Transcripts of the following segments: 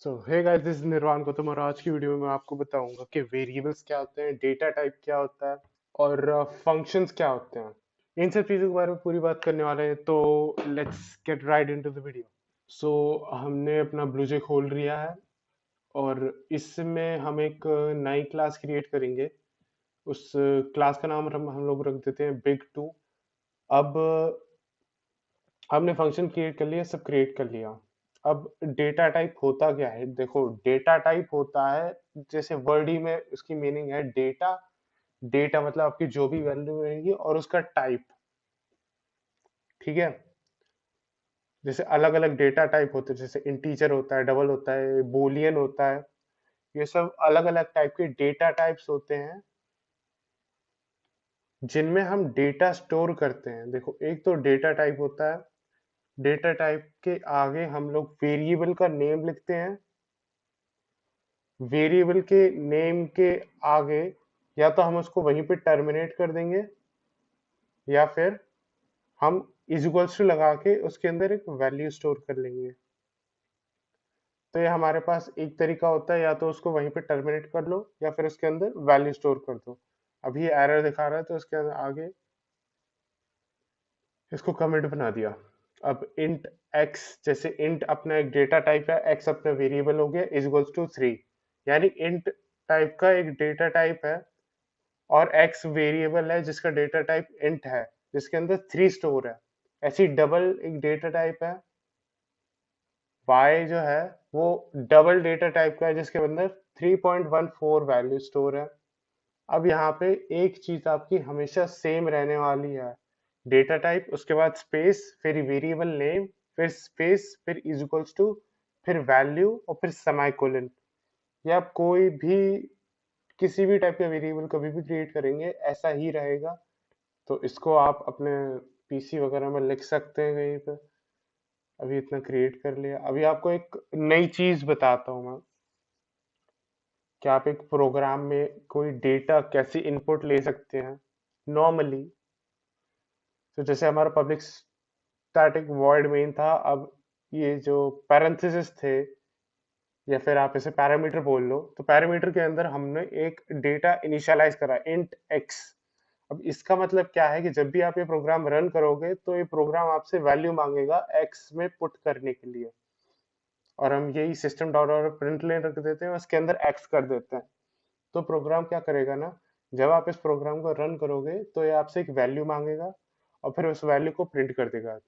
So hey guys, this is Nirvan Gautam और आज की वीडियो में मैं आपको बताऊंगा कि वेरिएबल्स क्या होते हैं, डेटा टाइप क्या होता है और फंक्शंस क्या होते हैं। इन सब चीज़ों के बारे में पूरी बात करने वाले हैं, तो let's get right into the video. So हमने अपना ब्लूजे खोल लिया है और इसमें हम एक नई क्लास क्रिएट करेंगे। उस क्लास का नाम हम लोग रख देते हैं बिग टू। अब हमने फंक्शन क्रिएट कर लिया, सब क्रिएट कर लिया। अब डेटा टाइप होता क्या है? देखो, डेटा टाइप होता है, जैसे वर्ड ही में उसकी मीनिंग है डेटा। डेटा मतलब आपकी जो भी वैल्यू रहेगी और उसका टाइप। ठीक है। जैसे अलग अलग डेटा टाइप होते हैं, जैसे इंटीजर होता है, डबल होता है, बोलियन होता है। ये सब अलग अलग टाइप के डेटा टाइप्स होते हैं जिनमें हम डेटा स्टोर करते हैं। देखो, एक तो डेटा टाइप होता है, डेटा टाइप के आगे हम लोग वेरिएबल का नेम लिखते हैं। वेरिएबल के नेम के आगे या तो हम उसको वहीं पे टर्मिनेट कर देंगे या फिर हम इज इक्वल्स टू लगा के उसके अंदर एक वैल्यू स्टोर कर लेंगे। तो ये हमारे पास एक तरीका होता है, या तो उसको वहीं पे टर्मिनेट कर लो या फिर उसके अंदर वैल्यू स्टोर कर दो। अभी ये एरर दिखा रहा है तो उसके अंदर आगे इसको कमेंट बना दिया। अब इंट एक्स, जैसे इंट अपना एक डेटा टाइप है, एक्स अपना वेरिएबल हो गया, इज इक्वल्स टू 3। यानी इंट टाइप का एक डेटा टाइप है और x वेरिएबल है जिसका डेटा टाइप इंट है, जिसके अंदर 3 स्टोर है। ऐसी डबल एक डेटा टाइप है, y जो है वो डबल डेटा टाइप का है जिसके अंदर 3.14 वैल्यू स्टोर है। अब यहाँ पे एक चीज आपकी हमेशा सेम रहने वाली है, डेटा टाइप, उसके बाद स्पेस, फिर वेरिएबल नेम, फिर स्पेस, फिर इज इक्वल्स टू, फिर वैल्यू और फिर सेमीकोलन। या आप कोई भी किसी भी टाइप का वेरिएबल कभी भी क्रिएट करेंगे ऐसा ही रहेगा। तो इसको आप अपने पीसी वगैरह में लिख सकते हैं कहीं पे। अभी इतना क्रिएट कर लिया। अभी आपको एक नई चीज बताता हूँ मैं कि आप एक प्रोग्राम में कोई डेटा कैसे इनपुट ले सकते हैं नॉर्मली। तो जैसे हमारा पब्लिक स्टैटिक वॉइड मेन था, अब ये जो पैरेंथेसिस थे या फिर आप इसे पैरामीटर बोल लो, तो पैरामीटर के अंदर हमने एक डेटा इनिशियलाइज करा, इंट एक्स। अब इसका मतलब क्या है कि जब भी आप ये प्रोग्राम रन करोगे तो ये प्रोग्राम आपसे वैल्यू मांगेगा एक्स में पुट करने के लिए, और हम यही सिस्टम डॉट आउट प्रिंट लेन रख देते हैं, उसके अंदर एक्स कर देते हैं। तो प्रोग्राम क्या करेगा ना, जब आप इस प्रोग्राम को रन करोगे तो ये आपसे एक वैल्यू मांगेगा और फिर उस वैल्यू को प्रिंट कर देगा।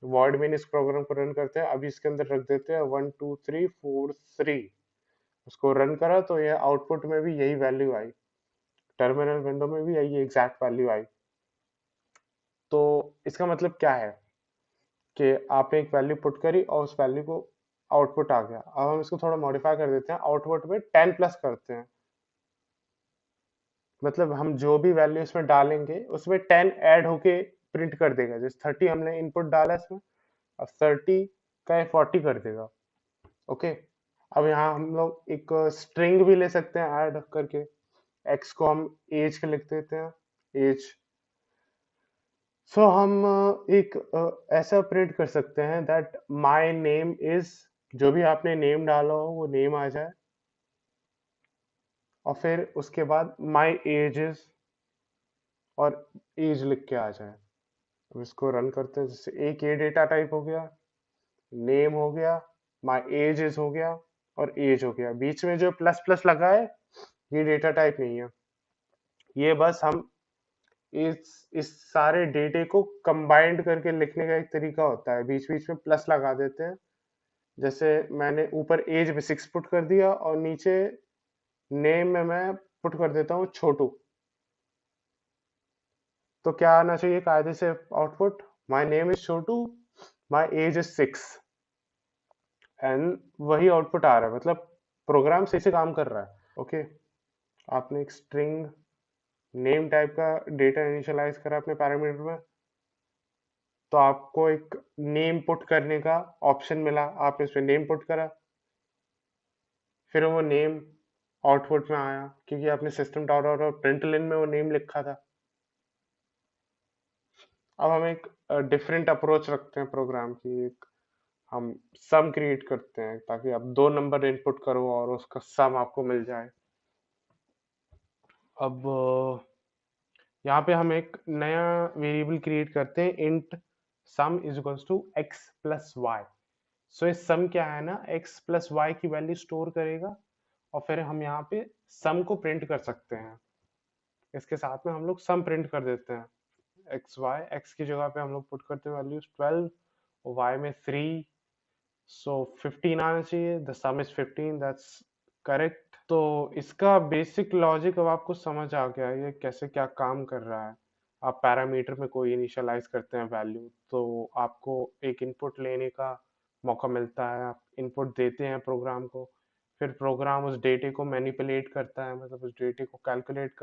वॉइड में इस प्रोग्राम को रन करते हैं, अभी इसके अंदर रख देते हैं 1 2 3 4 3। उसको रन करा तो ये आउटपुट में भी यही वैल्यू आई, टर्मिनल विंडो में भी यही एग्जैक्ट वैल्यू आई। तो इसका मतलब क्या है कि आपने एक वैल्यू पुट करी और उस वैल्यू को आउटपुट आ गया। अब हम इसको थोड़ा मॉडिफाई कर देते हैं, आउटपुट में 10 प्लस करते हैं। मतलब हम जो भी वैल्यू इसमें डालेंगे उसमें 10 ऐड होके प्रिंट कर देगा। जैसे 30 हमने इनपुट डाला इसमें, अब 30 का ये 40 कर देगा। ओके। अब यहाँ हम लोग एक स्ट्रिंग भी ले सकते हैं ऐड करके। एक्स को हम एज के लिख देते हैं, एज। सो हम एक ऐसा प्रिंट कर सकते हैं दैट माय नेम इज, जो भी आपने नेम डाला हो वो नेम आ जाए, और फिर उसके बाद माय एज इज और एज लिख के आ जाए। अब इसको रन करते हैं, जैसे एक ये डेटा टाइप हो गया, नेम हो गया, माय एज इज हो गया और एज हो गया। बीच में जो प्लस प्लस लगा है ये डेटा टाइप नहीं है, ये बस हम इस सारे डेटे को कंबाइंड करके लिखने का एक तरीका होता है। बीच बीच में प्लस लगा देते हैं। जैसे मैंने ऊपर एज में 6 पुट कर दिया और नीचे नेम में मैं पुट कर देता हूँ छोटू। तो क्या आना चाहिए कायदे से output? My name is Chhotu, my age is 6, and वही आउटपुट आ रहा है। मतलब प्रोग्राम सही से काम कर रहा है। ओके। आपने एक स्ट्रिंग नेम टाइप का डेटा इनिशियलाइज करा अपने पैरामीटर में, तो आपको एक नेम पुट करने का ऑप्शन मिला, आपने इसमें नेम पुट करा, फिर वो नेम आउटपुट में आया क्योंकि आपने सिस्टम डॉट आउट और प्रिंटलन में वो नेम लिखा था। अब हम एक डिफरेंट अप्रोच रखते हैं प्रोग्राम की। एक हम सम क्रिएट करते हैं ताकि आप 2 नंबर इनपुट करो और उसका सम आपको मिल जाए। अब यहाँ पे हम एक नया वेरिएबल क्रिएट करते हैं, int sum is equals to x plus y. So इस सम क्या है ना, x प्लस वाई की वैल्यू स्टोर करेगा और फिर हम यहाँ पे सम को प्रिंट कर सकते हैं। इसके साथ में हम लोग सम प्रिंट कर देते हैं। एक्स वाई, एक्स की जगह पे हम लोग पुट करते हैं वैल्यूज 12 और वाई में 3, सो 15 आना चाहिए। The some is 15, that's correct. तो इसका बेसिक लॉजिक अब आपको समझ आ गया ये कैसे क्या काम कर रहा है। आप पैरामीटर में कोई इनिशियलाइज करते हैं वैल्यू, तो आपको एक इनपुट लेने का मौका मिलता है। आप इनपुट देते हैं प्रोग्राम को, फिर प्रोग्राम उस डेटे को मैनिपुलेट करता है, मतलब उस डेटे को कैलकुलेट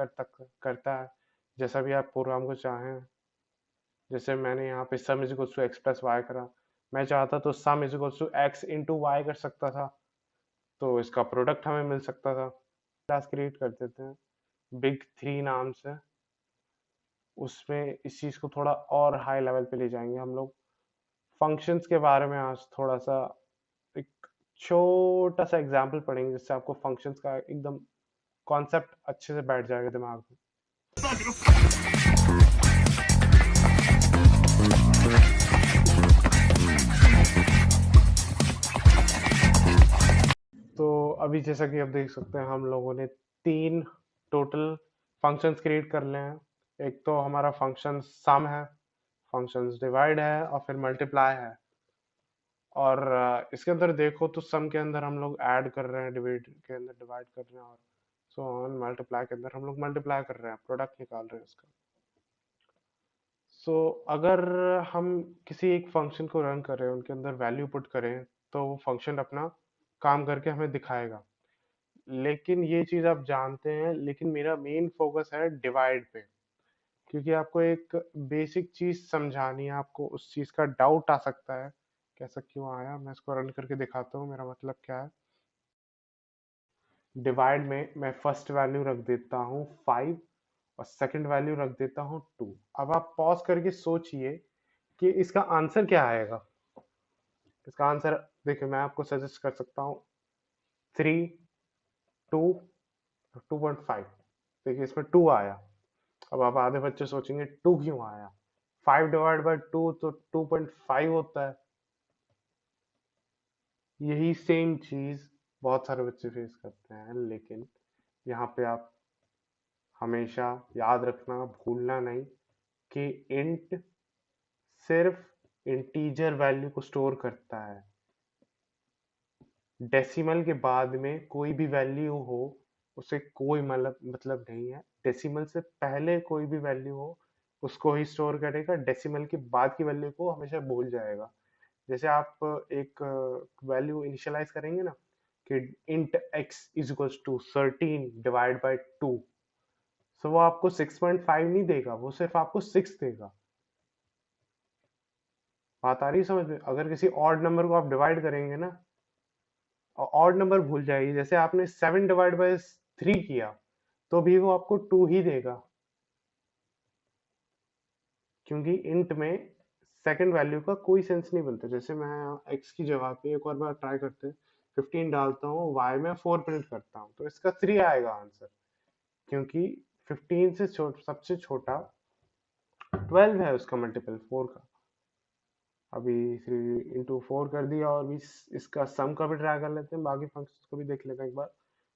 करता है जैसा भी आप प्रोग्राम को चाहें। जैसे मैंने यहाँ पे sum is equals to x plus Y करा, मैं चाहता तो sum is equals to X into Y कर सकता था, तो इसका प्रोडक्ट हमें मिल सकता था। क्लास क्रिएट कर देते हैं बिग 3 नाम से, उसमें इस चीज़ को थोड़ा और हाई लेवल पे ले जाएंगे हम लोग। फंक्शंस के बारे में आज थोड़ा सा एक छोटा सा एग्जाम्पल पढ़ेंगे जिससे आपको फंक्शंस का एकदम कॉन्सेप्ट अच्छे से बैठ जाएगा दिमाग में। तो अभी जैसा कि आप देख सकते हैं हम लोगों ने 3 टोटल फंक्शंस क्रिएट कर लिए हैं। एक तो हमारा फंक्शन सम है, फंक्शंस डिवाइड है और फिर मल्टीप्लाई है। और इसके अंदर देखो तो सम के अंदर हम लोग ऐड कर रहे हैं, डिवाइड के अंदर डिवाइड कर रहे हैं, और सो ऑन मल्टीप्लाई के अंदर हम लोग मल्टीप्लाई कर रहे हैं, प्रोडक्ट निकाल रहे हैं इसका। सो अगर हम किसी एक फंक्शन को रन कर रहे हैं, उनके अंदर वैल्यू पुट करें, तो वो फंक्शन अपना काम करके हमें दिखाएगा। लेकिन ये चीज़ आप जानते हैं, लेकिन मेरा मेन फोकस है डिवाइड पे, क्योंकि आपको एक बेसिक चीज़ समझानी है, आपको उस चीज़ का डाउट आ सकता है कैसा क्यों आया। मैं इसको रन करके दिखाता हूँ मेरा मतलब क्या है। डिवाइड में मैं फर्स्ट वैल्यू रख देता हूँ 5 और सेकंड वैल्यू रख देता हूँ 2। अब आप पॉज करके सोचिए कि इसका आंसर क्या आएगा। इसका आंसर देखिए, मैं आपको सजेस्ट कर सकता हूँ 3, 2, 2.5। देखिए इसमें 2 आया। अब आप आधे बच्चे सोचेंगे 2 क्यों आया, 5 डिवाइड बाय 2 तो 2.5 होता है। यही सेम चीज बहुत सारे बच्चे फेस करते हैं, लेकिन यहाँ पे आप हमेशा याद रखना, भूलना नहीं कि इंट सिर्फ इंटीजर वैल्यू को स्टोर करता है। डेसिमल के बाद में कोई भी वैल्यू हो उसे कोई मतलब नहीं है। डेसिमल से पहले कोई भी वैल्यू हो उसको ही स्टोर करेगा, डेसिमल के बाद की वैल्यू को हमेशा भूल जाएगा। जैसे आप एक वैल्यू इनिशियलाइज करेंगे ना कि int x is equals to 13 divide by 2, so वो आपको 6.5 नहीं देगा, वो सिर्फ आपको 6 देगा। बात आ रही है समझ में? अगर किसी ऑड नंबर को आप डिवाइड करेंगे ना, और ऑड नंबर भूल जाइए, जैसे आपने 7 डिवाइड बाय 3 किया तो भी वो आपको 2 ही देगा, क्योंकि इंट में सेकंड वैल्यू का कोई सेंस नहीं बनता। जैसे मैं x की जगह पे एक और बार ट्राई करते हैं, 15 डालता हूँ, y में 4 प्रिंट करता हूँ, तो इसका 3 आएगा आंसर, क्योंकि 15 से सबसे छोटा 12 है, उसका मल्टीपल 4 का। अभी 3 इंटू 4 कर दिया, और भी इसका सम का भी ट्राई कर लेते हैं, बाकी फंक्शंस को भी देख लेते हैं एक बार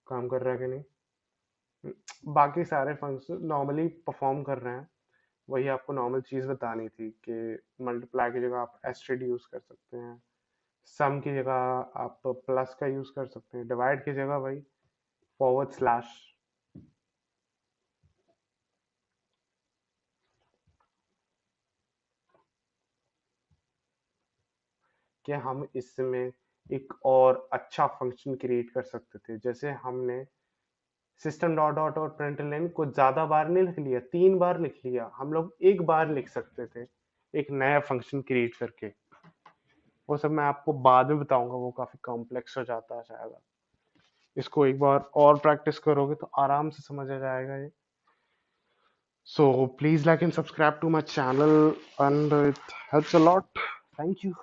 काम कर रहा है कि नहीं। बाकी सारे फंक्शन नॉर्मली परफॉर्म कर रहे हैं, वही आपको नॉर्मल चीज़ बतानी थी कि मल्टीप्लाई की जगह आप एस्टेड यूज़ कर सकते हैं, सम की जगह आप प्लस का यूज़ कर सकते हैं, डिवाइड की जगह भाई फॉरवर्ड स्लैश। कि हम इसमें एक और अच्छा फंक्शन क्रिएट कर सकते थे। जैसे हमने सिस्टम डॉट डॉट और प्रिंटलन को ज्यादा बार नहीं लिख लिया, 3 बार लिख लिया, हम लोग एक बार लिख सकते थे एक नया फंक्शन क्रिएट करके। वो सब मैं आपको बाद में बताऊंगा, वो काफी कॉम्प्लेक्स हो जाता है शायद। इसको एक बार और प्रैक्टिस करोगे तो आराम से समझ आ जाएगा ये। So please like and subscribe to my channel, and it helps a lot. Thank you.